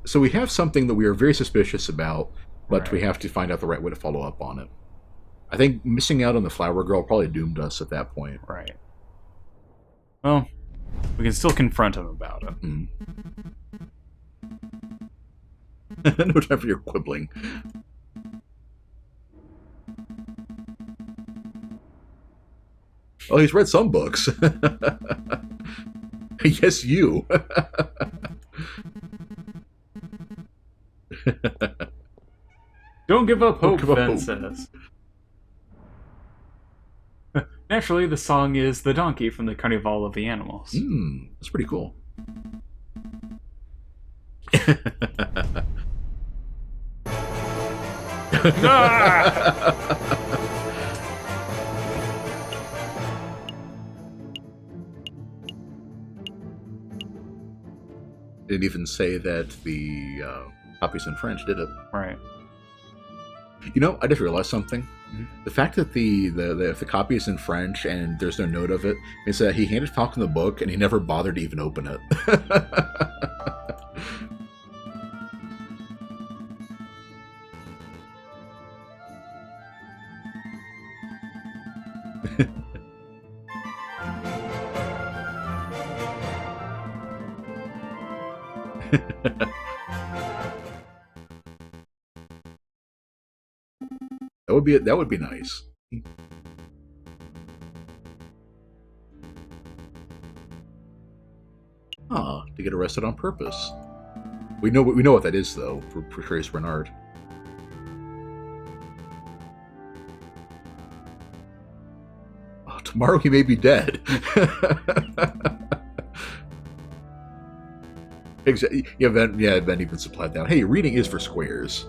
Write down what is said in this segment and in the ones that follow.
So we have something that we are very suspicious about, but we Right. have to find out the right way to follow up on it. I think missing out on the flower girl probably doomed us at that point. Right. Well, we can still confront him about it. Mm. No time for your quibbling. Oh, he's read some books. Yes, you. Don't give up Don't hope, give up Ben hope. says. Naturally, the song is The Donkey from the Carnival of the Animals. That's pretty cool. Ah! Didn't even say that the copy's in French, did it? Right. You know, I just realized something. Mhm. The fact that the copy is in French and there's no note of it means that he handed Falcon the book and he never bothered to even open it. That would be nice. Ah, to get arrested on purpose. We know what that is though for Trace Bernard. Oh, tomorrow he may be dead. Exactly. Yeah, Ben even supplied that. Hey, reading is for squares.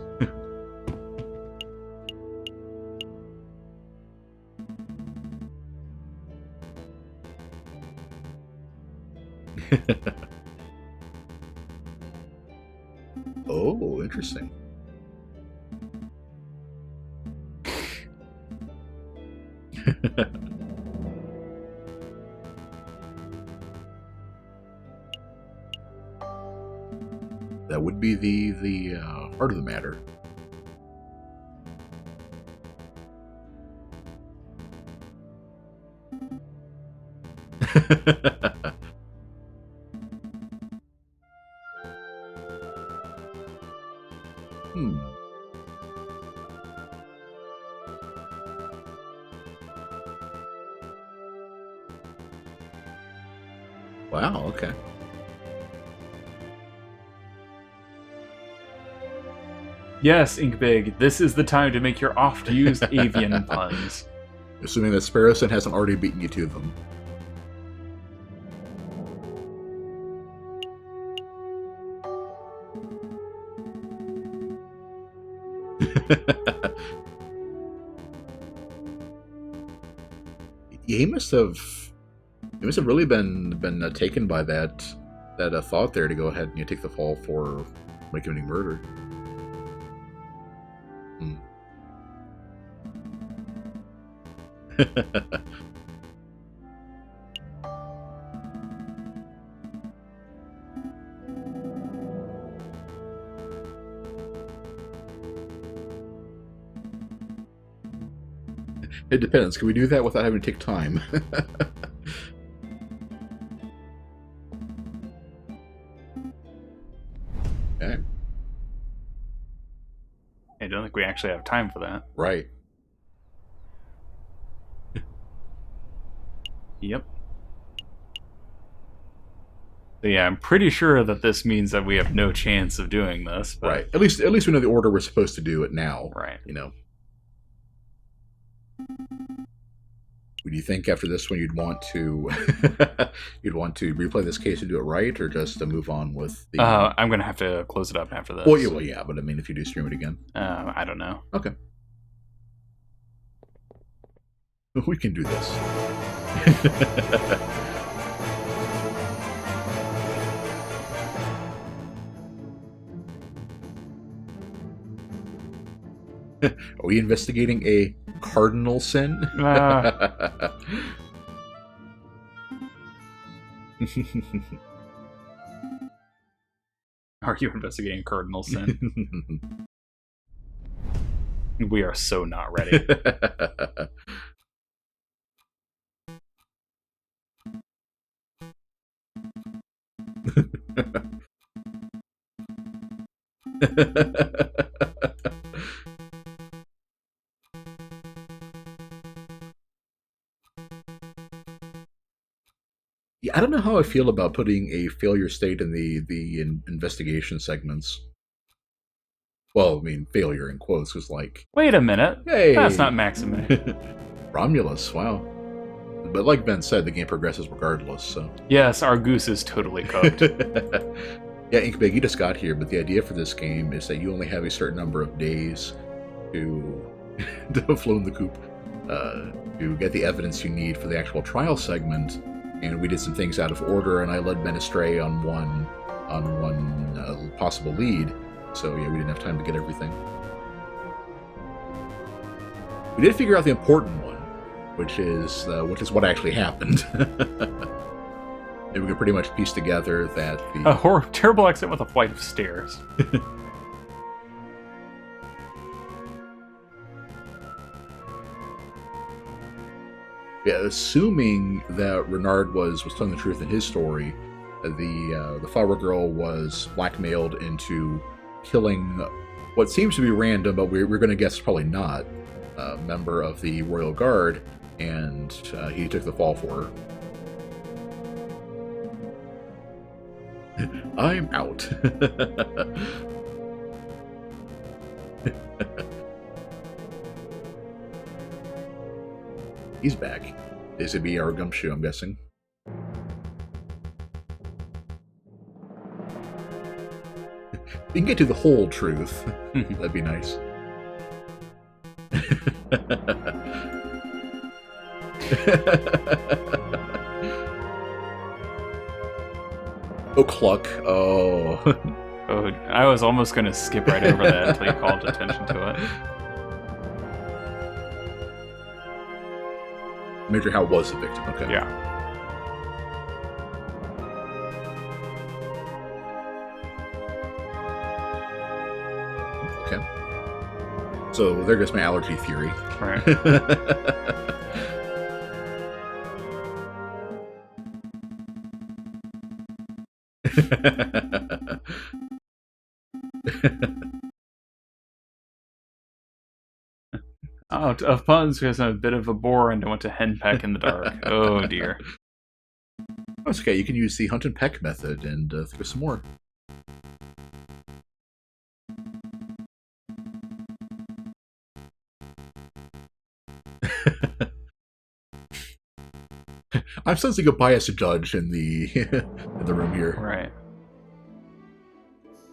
Oh, interesting. That would be the heart of the matter. Hmm. Wow. Okay. Yes, Inkbig, this is the time to make your oft-used avian puns. Assuming that Sparrowson hasn't already beaten you to them. He must have really been taken by that thought there to go ahead and take the fall for committing murder. Hmm. It depends. Can we do that without having to take time? Okay. I don't think we actually have time for that. Right. Yep. So yeah, I'm pretty sure that this means that we have no chance of doing this. But... Right. At least we know the order we're supposed to do it now. Right. You know. Would you think after this one you'd want to replay this case and do it right, or just to move on with the? I'm gonna have to close it up after this. Well, yeah, but I mean, if you do stream it again, I don't know. Okay, we can do this. Are we investigating a cardinal sin? Are you investigating cardinal sin? We are so not ready. Yeah, I don't know how I feel about putting a failure state in the investigation segments. Well, I mean, failure in quotes was like, Wait a minute. hey, That's not Maxime. Romulus. Wow. But like Ben said, the game progresses regardless. So Yes, our goose is totally cooked. yeah, Inkbig, you just got here, but the idea for this game is that you only have a certain number of days to to float in the coop to get the evidence you need for the actual trial segment. And we did some things out of order, and I led Ben astray on one possible lead. So yeah, we didn't have time to get everything. We did figure out the important one, which is what actually happened. And we can pretty much piece together that the Terrible accident with a flight of stairs. Yeah, assuming that Renard was telling the truth in his story, the flower girl was blackmailed into killing what seems to be random, but we're going to guess probably not, a member of the Royal Guard, and he took the fall for her. I'm out. He's back. This would be our gumshoe, I'm guessing. You can get to the whole truth. That'd be nice. Oh, Cluck. Oh. Oh, I was almost going to skip right over that until you called attention to it. Major Howe was a victim, okay. Yeah. Okay. So there goes my allergy theory. Right. Oh, of puns because I'm a bit of a bore and I went to henpeck in the dark. Oh dear. That's okay, you can use the hunt and peck method and think of some more. I'm sensing a biased judge in the in the room here. Right.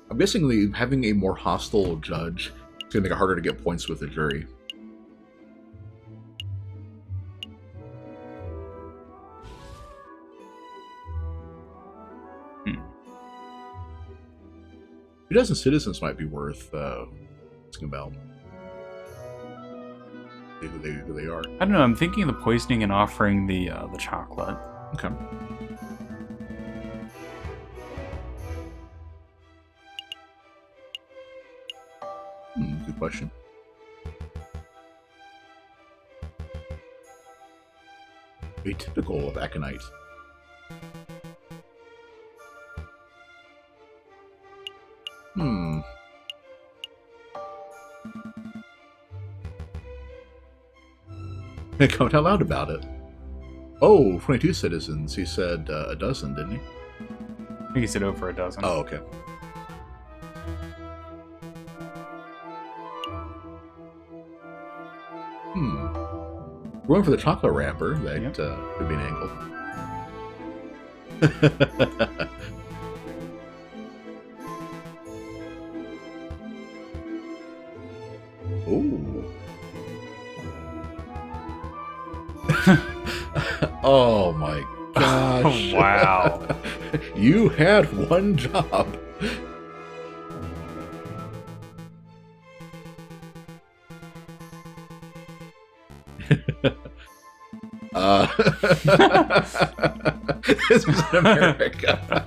I'm guessing having a more hostile judge is going to make it harder to get points with the jury. A dozen citizens might be worth asking about. Who they are. I don't know. I'm thinking of the poisoning and offering the chocolate. Okay. Good question. Atypical of Aconite. Comment out loud about it. Oh, 22 citizens. He said a dozen, didn't he? I think he said over a dozen. Oh, okay. We're going for the chocolate wrapper. That could be an angle. Ooh. Oh my gosh. Wow. You had one job. This is America.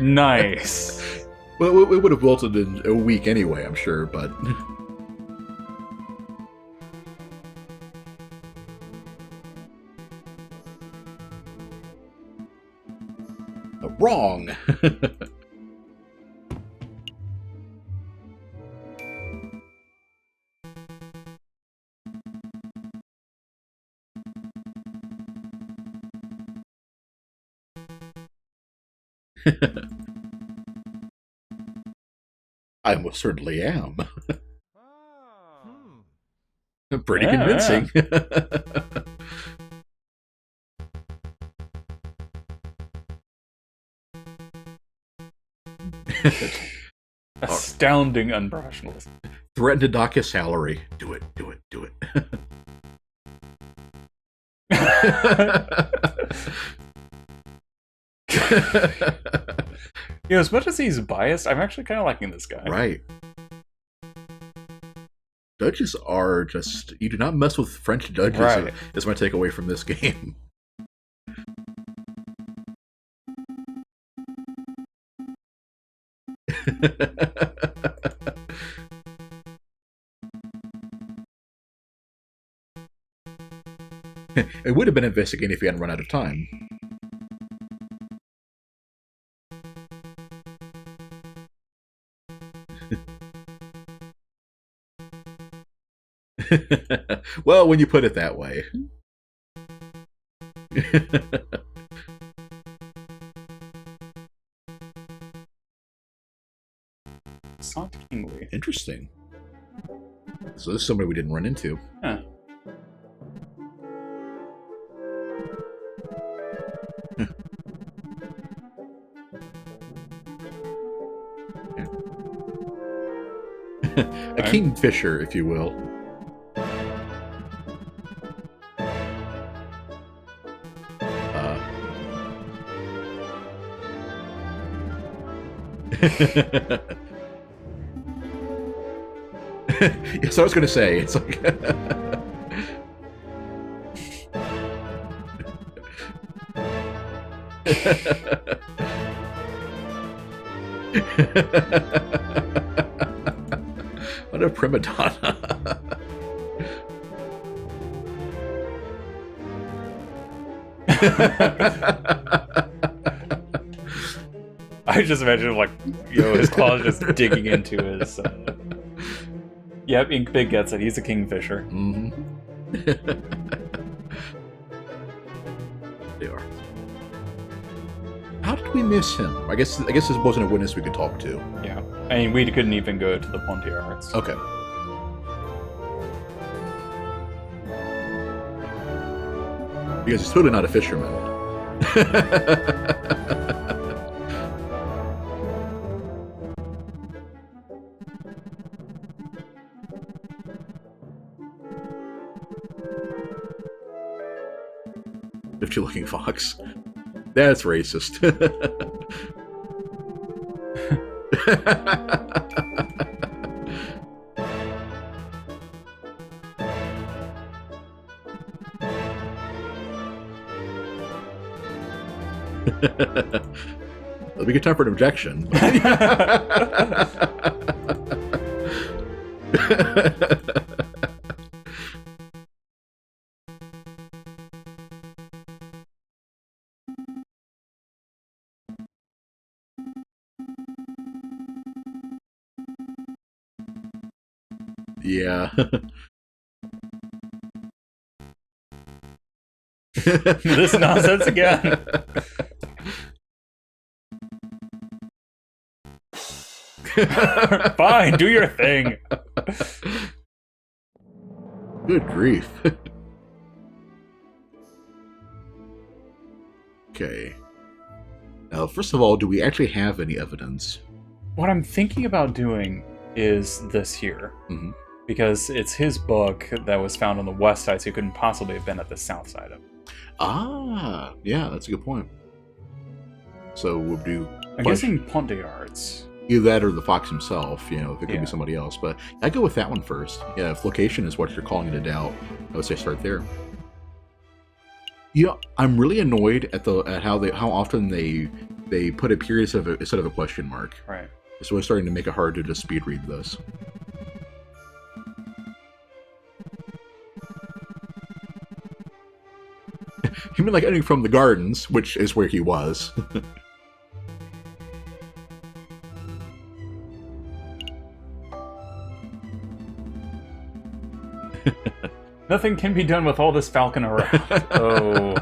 Nice. Well, it would have wilted in a week anyway, I'm sure, but... Wrong! I most certainly am. Pretty convincing. Astounding unprofessionalism. Threaten to dock his salary. Do it, do it, do it. As much as he's biased, I'm actually kind of liking this guy. Right. Judges are just... You do not mess with French judges, right. Is my takeaway from this game. It would have been investigating if he hadn't run out of time. Well, when you put it that way. Soft Kingly. Interesting. So this is somebody we didn't run into. Huh. A kingfisher, if you will. Yeah, so I was going to say, it's like... What a prima donna. I just imagine like, his claws just digging into his... Yep, Ink Big gets it. He's a kingfisher. Mm-hmm. They are. How did we miss him? I guess this wasn't a witness we could talk to. Yeah. I mean, we couldn't even go to the Pontier Arts. Okay. Because he's totally not a fisherman. Looking fox. That's racist. It'll be a good time for an objection. Yeah. This nonsense again. Fine, do your thing. Good grief. Okay. Now, first of all, do we actually have any evidence? What I'm thinking about doing is this here. Mm-hmm. Because it's his book that was found on the west side, so he couldn't possibly have been at the south side of it. Ah, yeah, that's a good point. So we'll do... I'm guessing Pontier Arts. Either that or the fox himself, if it could be somebody else. But I'd go with that one first. Yeah, if location is what you're calling into doubt, I would say start there. I'm really annoyed at how often they they put a period instead of a question mark. Right. So it's starting to make it hard to just speed read this. You mean like ending from the gardens, which is where he was. Nothing can be done with all this falcon around. Oh.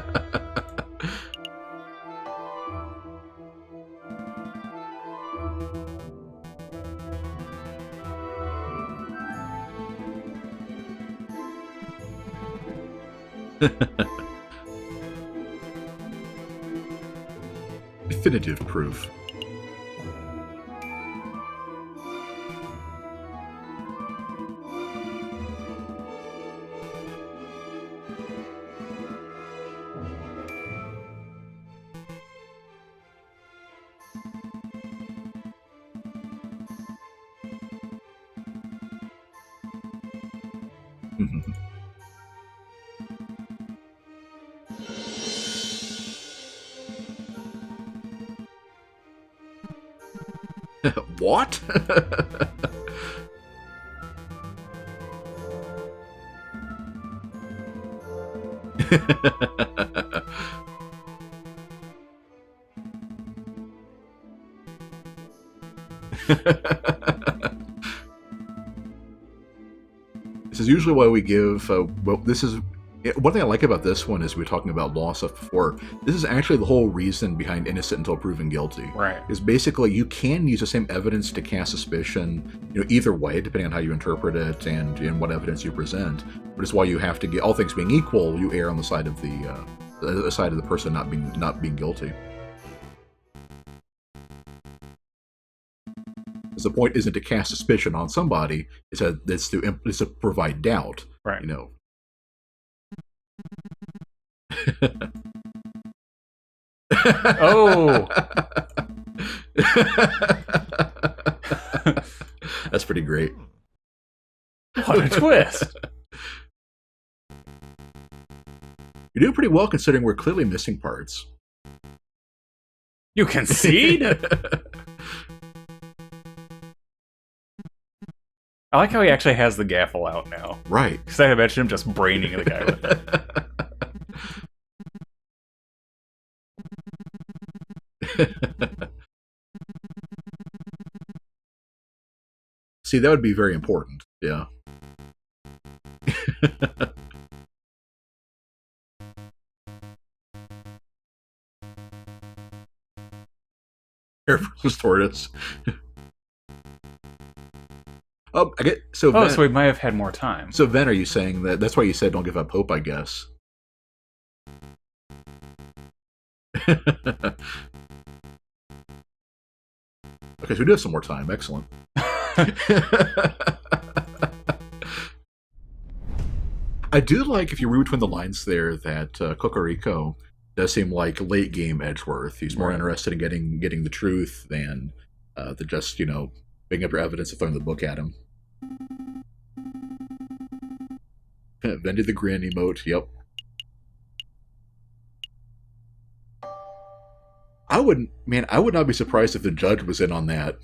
Definitive proof. What? This is usually why we give. Well, this is one thing I like about this one is we were talking about law stuff before. This is actually the whole reason behind innocent until proven guilty. Right. Is basically you can use the same evidence to cast suspicion, either way, depending on how you interpret it and what evidence you present. But it's why you have to get all things being equal, you err on the side of the person not being guilty. Because the point isn't to cast suspicion on somebody; it's to provide doubt. Right. Oh. That's pretty great. What a twist. You're doing pretty well considering we're clearly missing parts. You concede? I like how he actually has the gaffle out now. Right. Because I imagine him just braining the guy with it. See, that would be very important. Yeah. Air Force tortoise. Oh, I get so. Oh, so we might have had more time. So, Ven, are you saying that's why you said don't give up hope? I guess. Okay, so we do have some more time. Excellent. I do like, if you read between the lines there, that Cocorico does seem like late game Edgeworth. He's more interested in getting the truth than just picking up your evidence and throwing the book at him. Then did the grin emote. Yep. I would not be surprised if the judge was in on that.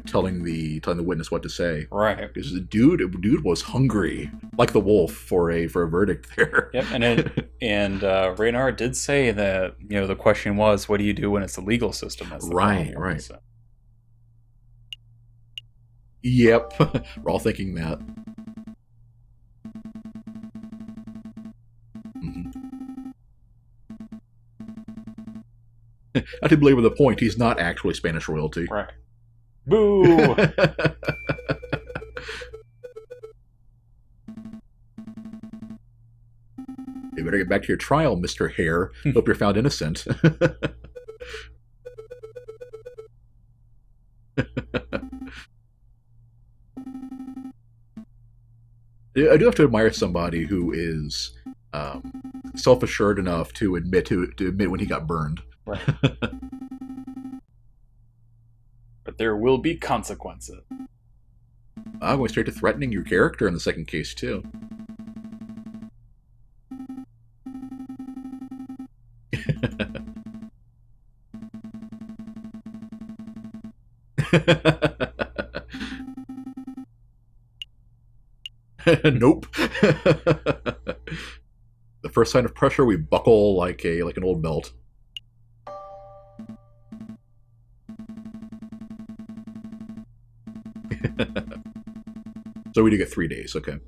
Telling the witness what to say. Right. Because the dude was hungry, like the wolf, for a verdict there. Yep. And Reynard did say that the question was, what do you do when it's the legal system that's the right. problem? Right. So. Yep. We're all thinking that. Not to belabor the point, he's not actually Spanish royalty. Right. Boo! You better get back to your trial, Mr. Hare. Hope you're found innocent. I do have to admire somebody who is self-assured enough to admit when he got burned. Right. But there will be consequences. I'm going straight to threatening your character in the second case, too. Nope. The first sign of pressure, we buckle like an old belt. So we do get 3 days. Okay.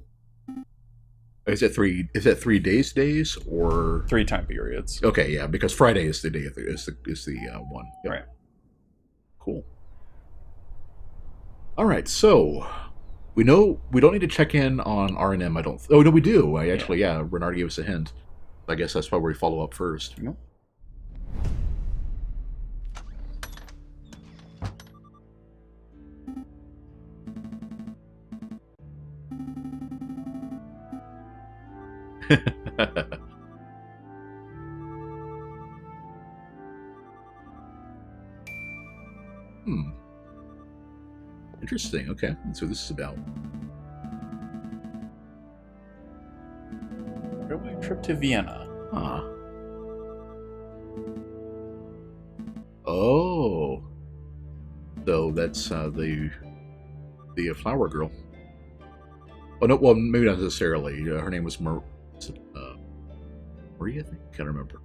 Is it 3 days or 3 time periods? Okay, yeah, because Friday is the day is the one. Yep. Right. Cool. All right, so we know we don't need to check in on R&M. I don't. Oh no, we do. Yeah. Renard gave us a hint. I guess that's why we follow up first. Yep. Interesting. Okay, that's what this is about. Railway trip to Vienna. Huh. Oh. So that's the flower girl. Oh no, well maybe not necessarily. Her name was Marie, I think. Can't remember.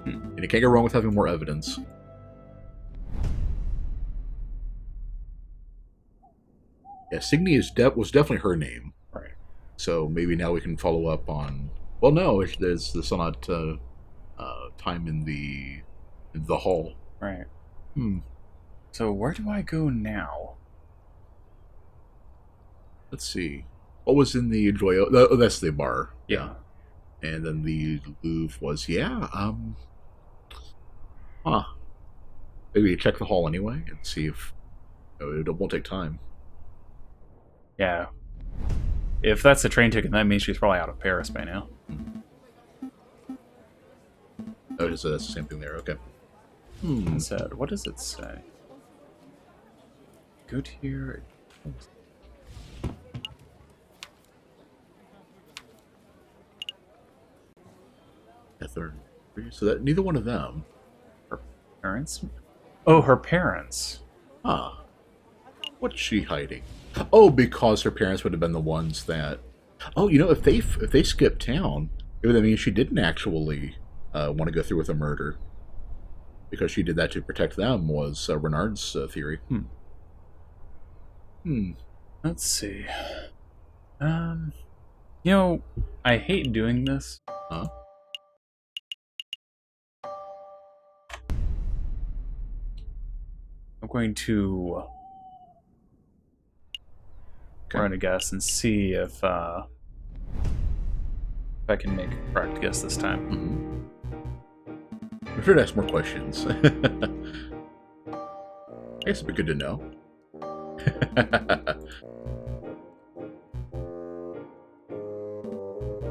And you can't go wrong with having more evidence. Yeah, Signy was definitely her name. Right. So maybe now we can follow up on. Well, no, there's still not time in the hall. Right. Hmm. So where do I go now? Let's see. What was in the Joyo? Oh, that's the bar. Yeah. And then the Louvre was Huh. Maybe check the hall anyway and see if it won't take time. Yeah. If that's a train ticket, that means she's probably out of Paris by now. Oh, so that's the same thing there. Okay. Instead, what does it say? Go to here. So that neither one of them. Her parents? Oh, her parents. Huh. What's she hiding? Oh, because her parents would have been the ones that. Oh, if they skipped town, it would mean she didn't actually want to go through with a murder, because she did that to protect them. Was Renard's theory? Let's see. I hate doing this. Huh? I'm going to run a guess and see if I can make a correct guess this time. I'm sure to ask more questions. I guess it'd be good to know.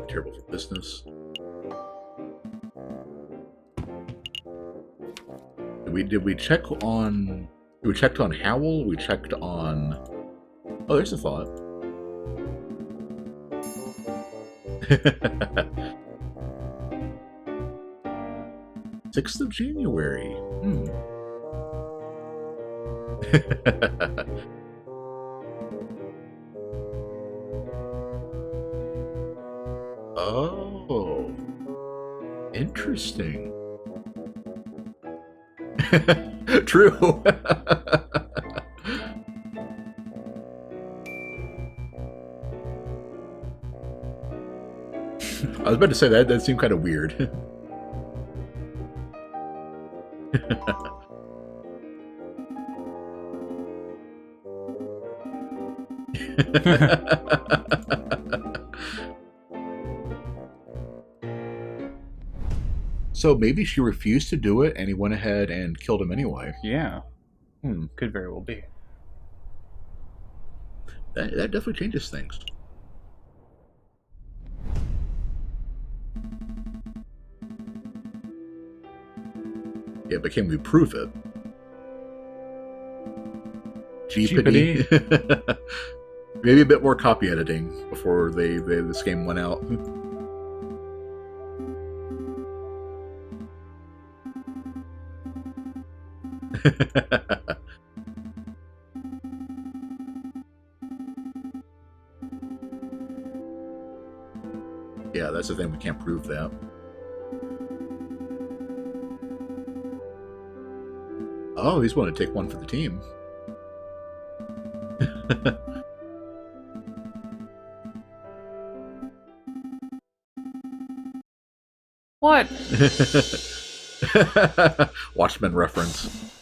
Terrible for business. Did we check on? We checked on Howell. We checked on. Oh, there's a thought. 6th of January. Oh, interesting. True. I was about to say that seemed kind of weird. So maybe she refused to do it, and he went ahead and killed him anyway. Yeah. Could very well be. That definitely changes things. Yeah, but can we prove it? Jeepity. Maybe a bit more copy editing before this game went out. Yeah, that's the thing. We can't prove that. Oh, he's willing to take one for the team. What? Watchmen reference.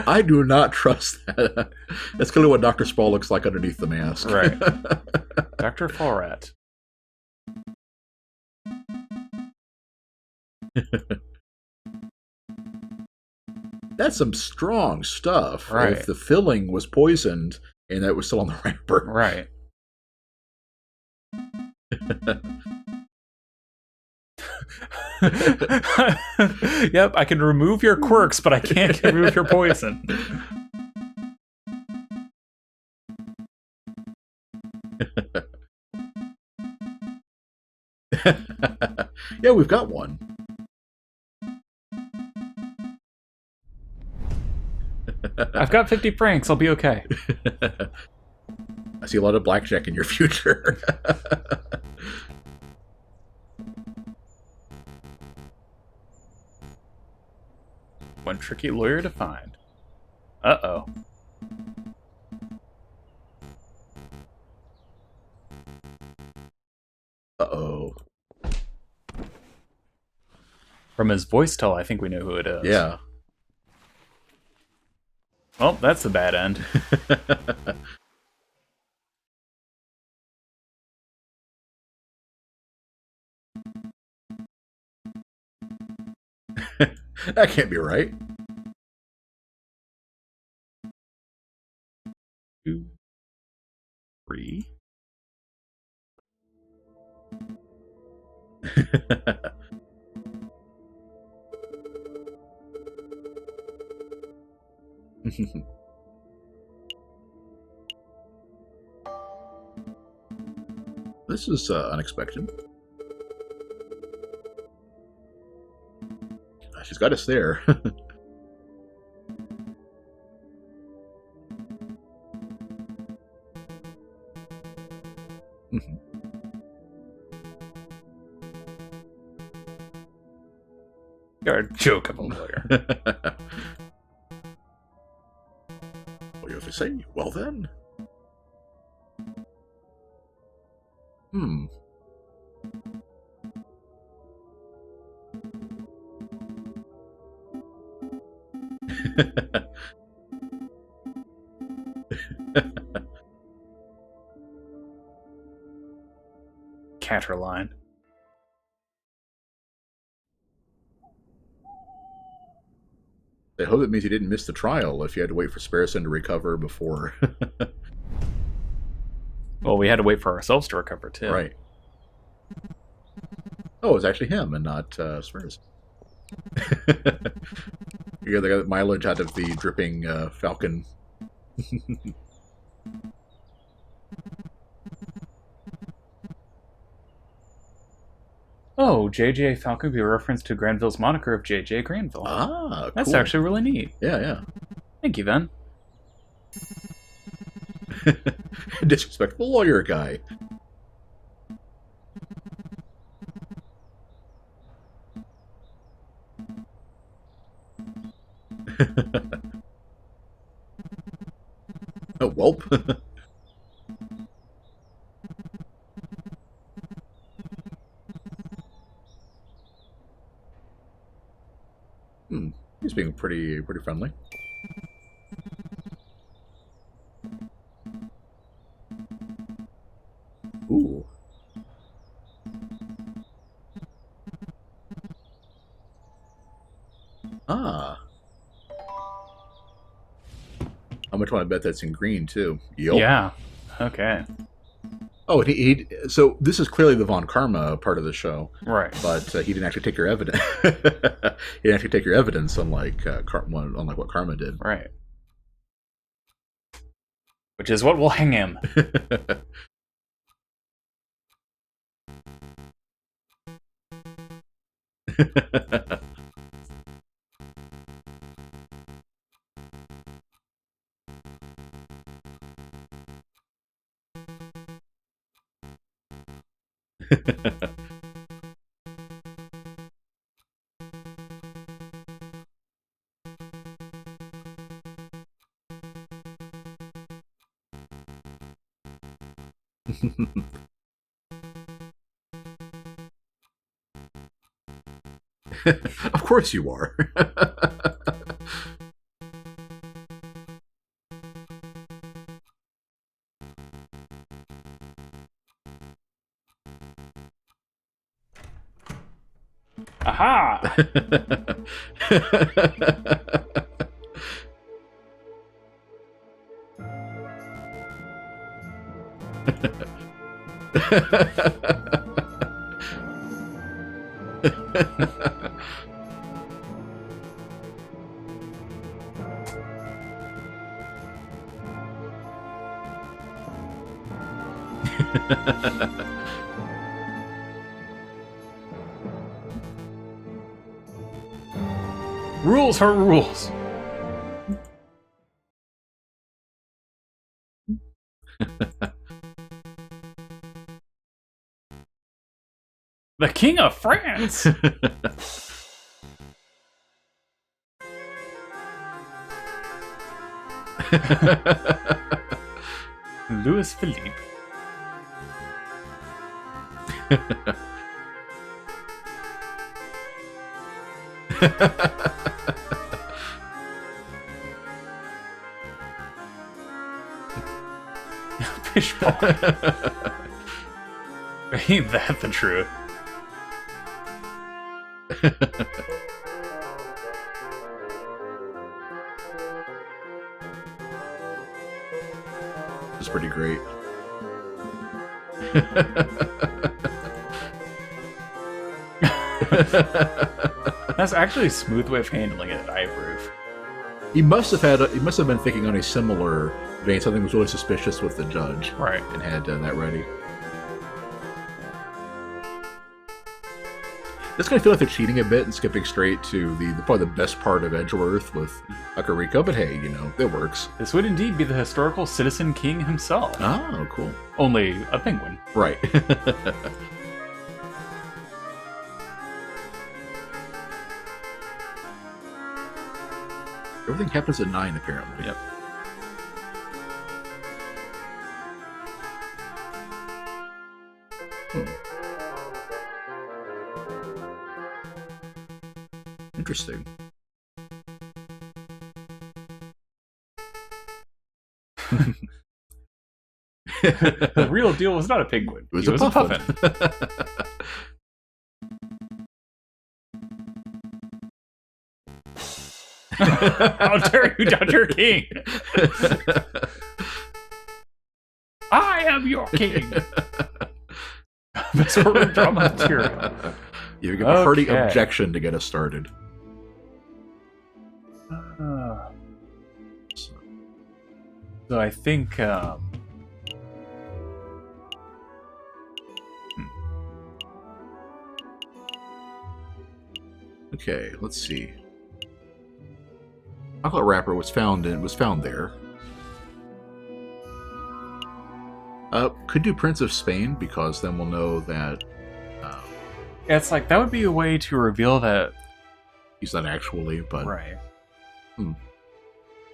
I do not trust that. That's clearly what Dr. Spall looks like underneath the mask. Right. Dr. Forat. That's some strong stuff. Right. If the filling was poisoned and that was still on the wrapper. Right. Yep, I can remove your quirks, but I can't remove your poison. Yeah, we've got one. I've got 50 francs, I'll be okay. I see a lot of blackjack in your future. One tricky lawyer to find. Uh-oh. Uh-oh. From his voice tell, I think we know who it is. Yeah. Well, that's a bad end. That can't be right. 2, 3. This is unexpected. She's got us there. You're a joke of a lawyer. What do you have to say? Well then. Hmm. Catterline. I hope it means you didn't miss the trial if you had to wait for Sparrowson to recover before. Well, we had to wait for ourselves to recover, too. Right. Oh, it was actually him and not Sparrowson. You got the mileage out of the dripping Falcon. Oh, J.J. Falcon would be a reference to Granville's moniker of J.J. Granville. Ah, That's cool. actually really neat. Yeah. Thank you, Ben. Disrespectful lawyer guy. Oh, welp. He's being pretty friendly. Ooh. Ah. How much want to bet that's in green too? Yup. Yeah. Okay. Oh, so this is clearly the Von Karma part of the show, Right. but he didn't actually take your evidence. He didn't actually take your evidence, unlike what Karma did. Right. Which is what will hang him. Of course you are. Aha! Rules are rules. The King of France. Louis Philippe. Fishball. Ain't that the truth? It's pretty great. That's actually a smooth way of handling it. I approve. He must have been thinking on a similar vein. Something was really suspicious with the judge, Right. and had that ready. It's going to feel like they're cheating a bit and skipping straight to probably the best part of Edgeworth with Kakariko, but hey, it works. This would indeed be the historical citizen king himself. Oh, cool. Only a penguin. Right. Everything happens at 9, apparently. Yep. Interesting. The real deal was not a penguin. It was He a was a puffin. puffin. How dare you doubt your king? I am your king. Best courtroom drama material. You give a hearty Okay. objection to get us started. So I think Okay, let's see. Chocolate wrapper was found there. Could do Prince of Spain, because then we'll know that it's like that would be a way to reveal that. he's not actually, but Right. Hmm.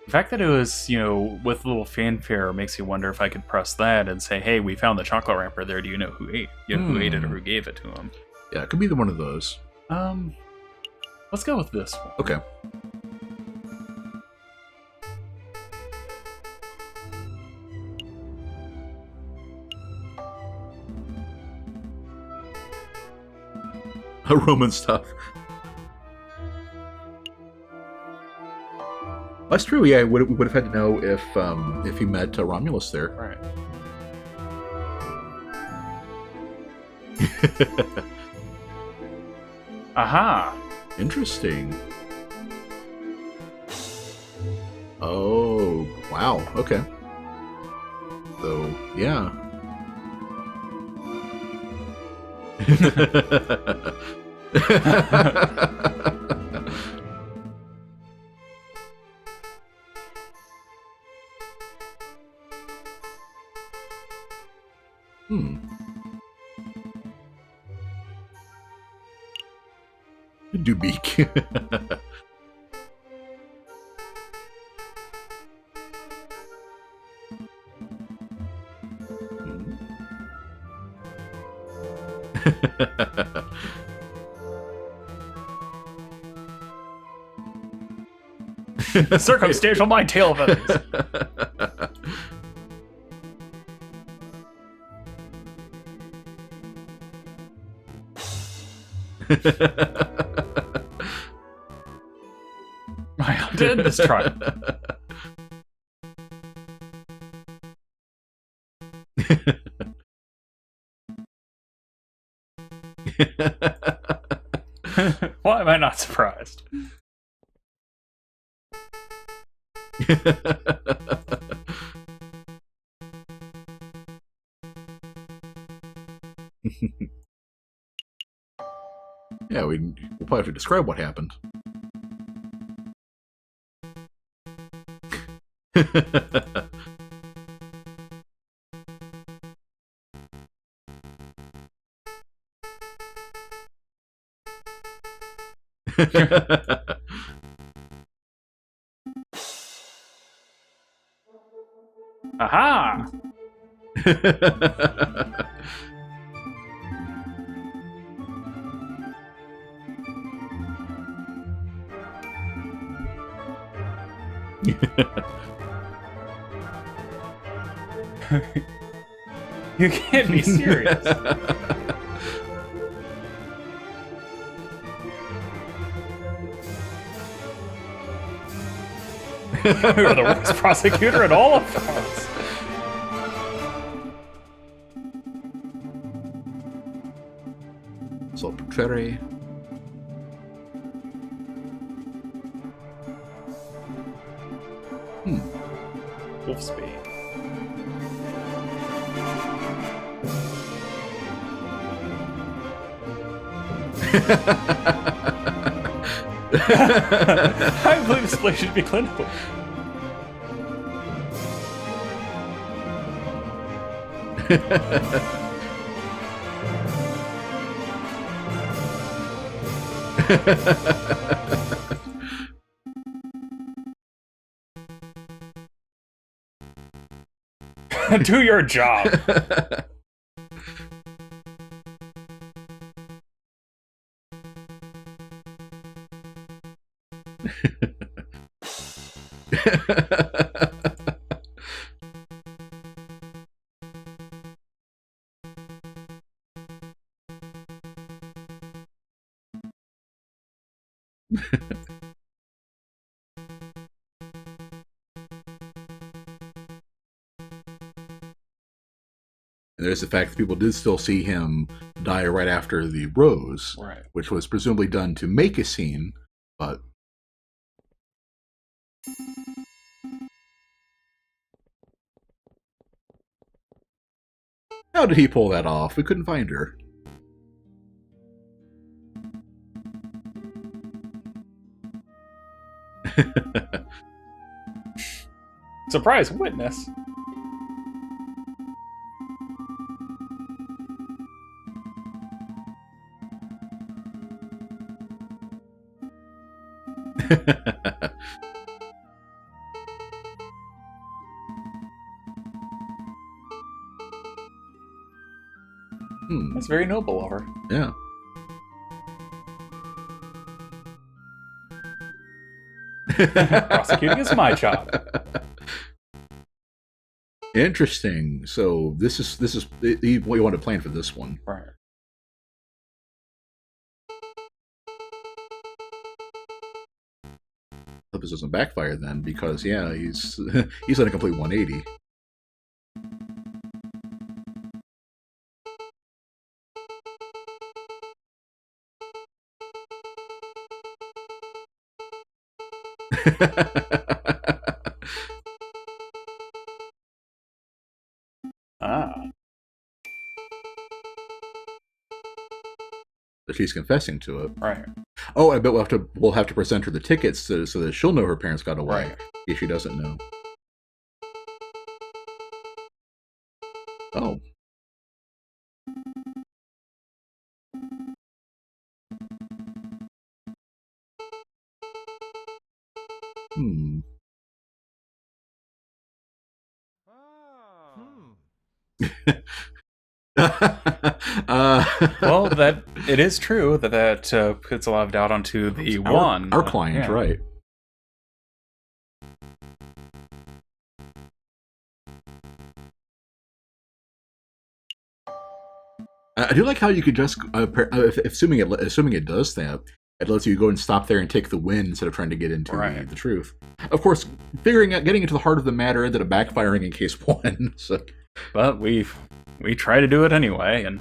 The fact that it was, with a little fanfare makes you wonder if I could press that and say, "Hey, we found the chocolate wrapper there. Do you know who ate? Who ate it or who gave it to him?" yeah, it could be one of those. Let's go with this one. Okay. Roman stuff. That's true. Yeah, we would have had to know if he met Romulus there. Right. Aha! Interesting. Oh, wow. Okay. So, yeah. Hmm. Dubik. Circumstantial mind tail feathers. I did this try. Why am I not surprised? Yeah, we'll probably have to describe what happened. Aha! You can't be serious. You're the worst prosecutor in all of France. So, Petre. Wolfsbane. I believe this place should be clinical. Do your job. And there's the fact that people did still see him die right after the rose, Right. which was presumably done to make a scene, but... How did he pull that off? We couldn't find her. Surprise witness. That's very noble of her. Yeah. Prosecuting is my job. Interesting. So this is what you want to plan for this one. Right. Hope this doesn't backfire then, because yeah, he's he's on a complete 180. Ah. that she's confessing to it. Right. Oh, I bet we'll have to present her the tickets so that she'll know her parents got away Right. if she doesn't know. Oh. Hmm. Well, that it is true that puts a lot of doubt onto the our client, yeah. right? I do like how you could just, assuming it does that, it lets you go and stop there and take the win instead of trying to get into Right. the truth. Of course, getting into the heart of the matter ended up backfiring in case one. So. But we try to do it anyway, and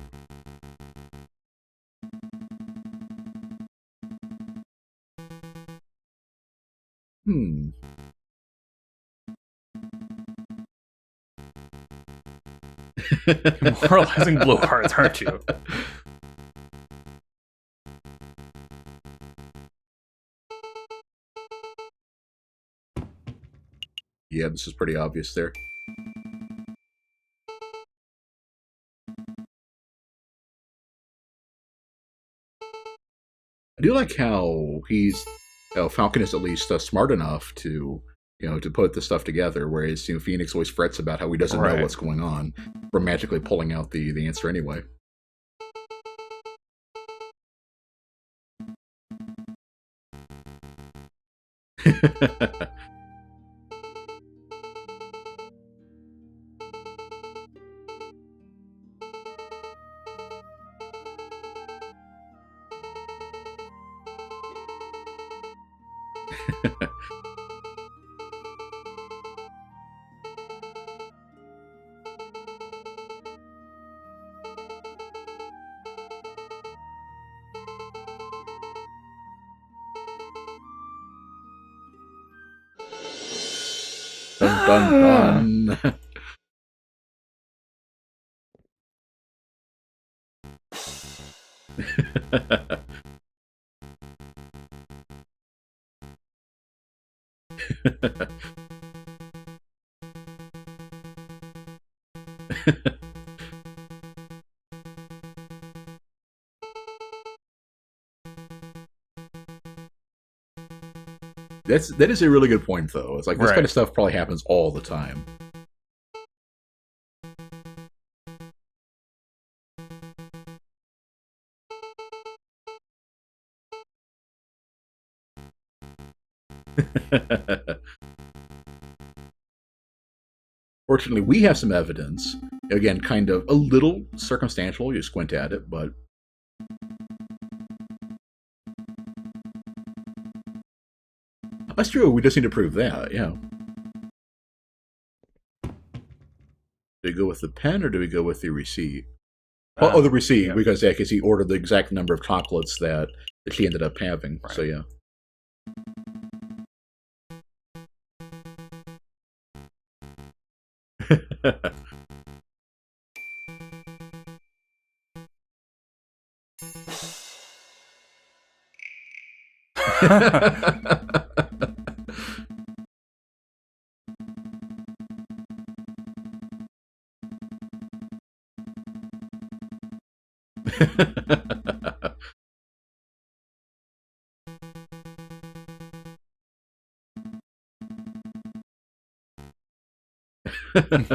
moralizing blowhards, aren't you? Yeah, this is pretty obvious there. I do like how Falcon is at least smart enough to, to put this stuff together, whereas, Phoenix always frets about how he doesn't know what's going on, from magically pulling out the answer anyway. Dun dun dun. That is a really good point, though. It's like this kind of stuff probably happens all the time. Fortunately, we have some evidence. Again, kind of a little circumstantial. You squint at it, but that's true. We just need to prove that. Yeah. Do we go with the pen or do we go with the receipt? The receipt, yeah. Because he ordered the exact number of chocolates that she ended up having. Right. So yeah.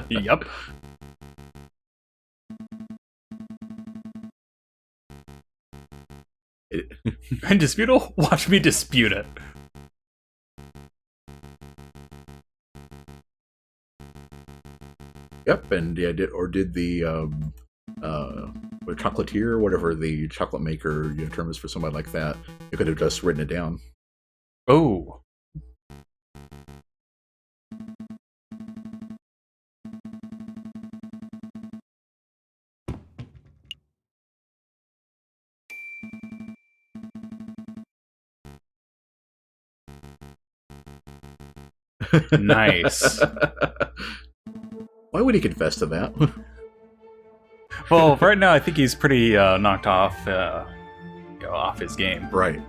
Yep. Indisputable? Watch me dispute it. Yep, and yeah, did the chocolatier or whatever the chocolate maker term is for somebody like that, you could have just written it down. Oh. Nice. Why would he confess to that? Well, right now I think he's pretty knocked off off his game. Right.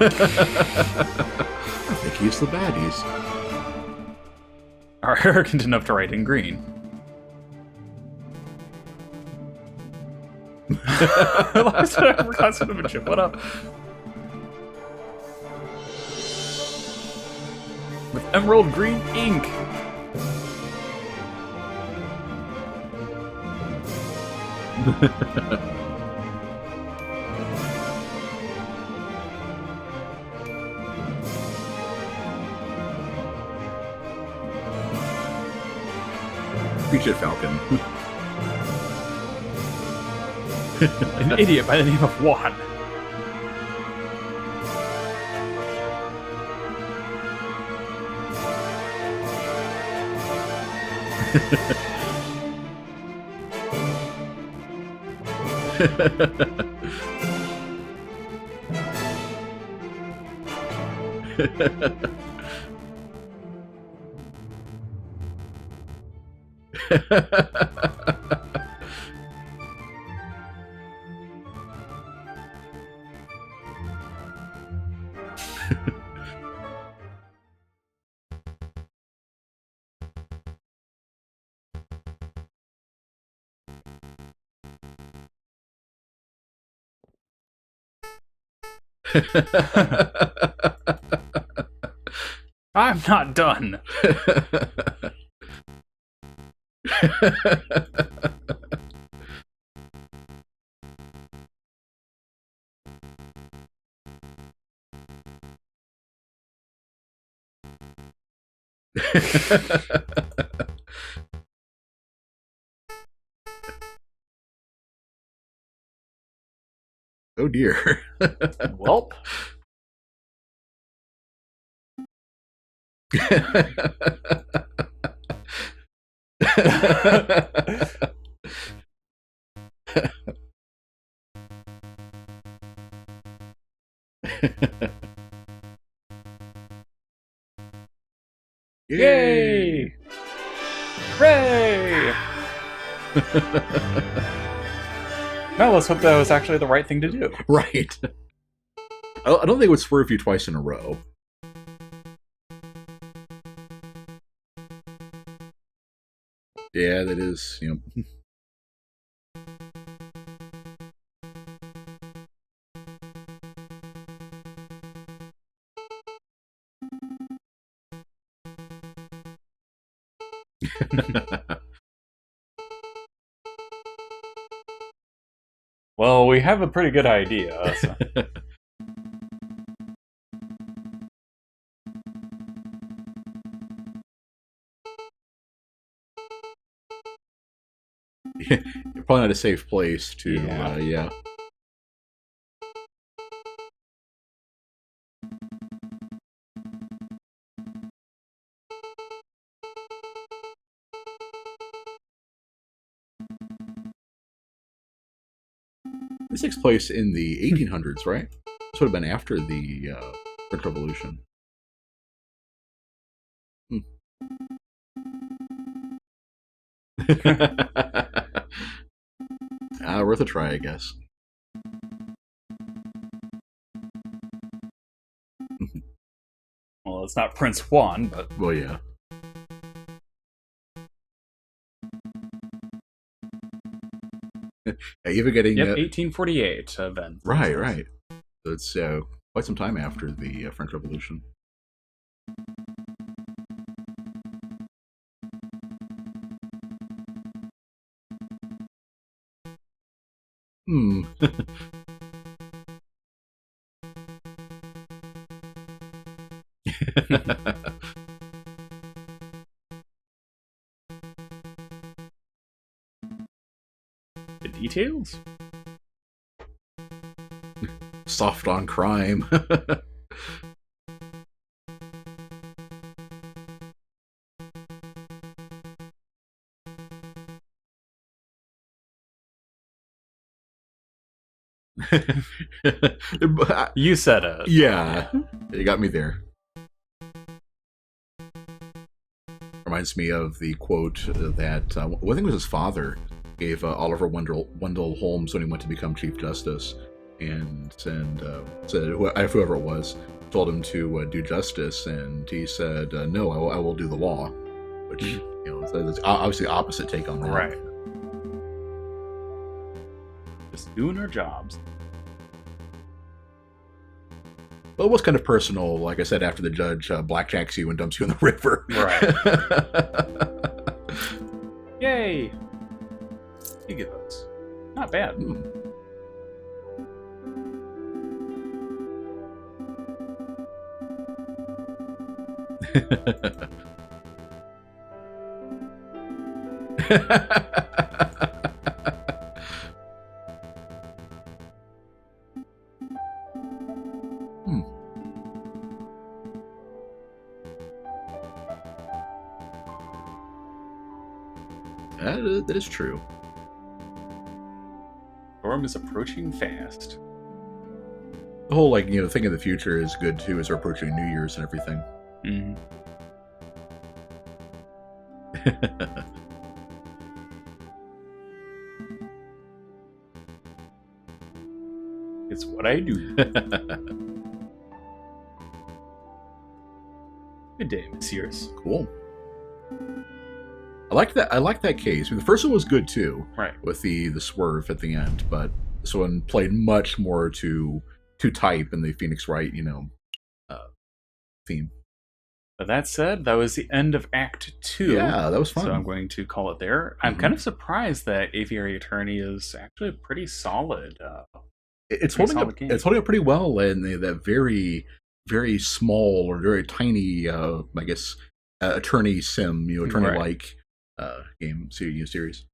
I think he's the baddies. Are arrogant enough to write in green. Last time I forgot Cinnamon what up? With emerald green ink! Fidget Falcon. An idiot by the name of Juan. I'm not done. Oh dear. Welp. Yay! Hooray! Now let's hope that was actually the right thing to do. Right. I don't think it would swerve you twice in a row. Yeah, that is, Well, we have a pretty good idea. So. You're probably not a safe place to, yeah. This takes place in the 1800s, right? This would have been after the French Revolution. Worth a try, I guess. Well, it's not Prince Juan, but... Well, yeah. Even getting... Yep, 1848 event. Right, right. So it's quite some time after the French Revolution. The details? Soft on crime. You said it. Yeah, you got me there. Reminds me of the quote that I think it was his father gave Oliver Wendell Holmes when he went to become Chief Justice, and said whoever it was told him to do justice, and he said, "No, I will do the law," which that's obviously opposite take on that. Right. Just doing our jobs. Well, it was kind of personal, like I said, after the judge blackjacks you and dumps you in the river. Right. Yay! You get those. Not bad. That is true. Storm is approaching fast. The whole thing of the future is good too, as we're approaching New Year's and everything. Mm-hmm. It's what I do. Good day, messieurs. Cool. I like that case. I mean, the first one was good too, right? With the swerve at the end, but this one played much more to type in the Phoenix Wright, theme. But that said, that was the end of Act 2. Yeah, that was fun. So I'm going to call it there. I'm kind of surprised that Aviary Attorney is actually a pretty solid. It's holding up pretty well in that very, very small or very tiny, I guess, attorney sim, attorney-like game series.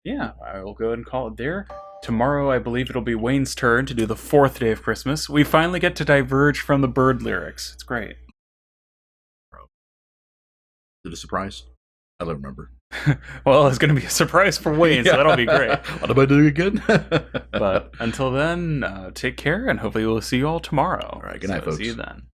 Yeah, I will go ahead and call it there. Tomorrow, I believe it'll be Wayne's turn to do the 4th day of Christmas. We finally get to diverge from the bird lyrics. It's great. Is it a surprise? I don't remember. Well, it's going to be a surprise for Wayne, so that'll be great. What am I doing again? But until then, take care, and hopefully we'll see you all tomorrow. All right, good night, folks. See you then.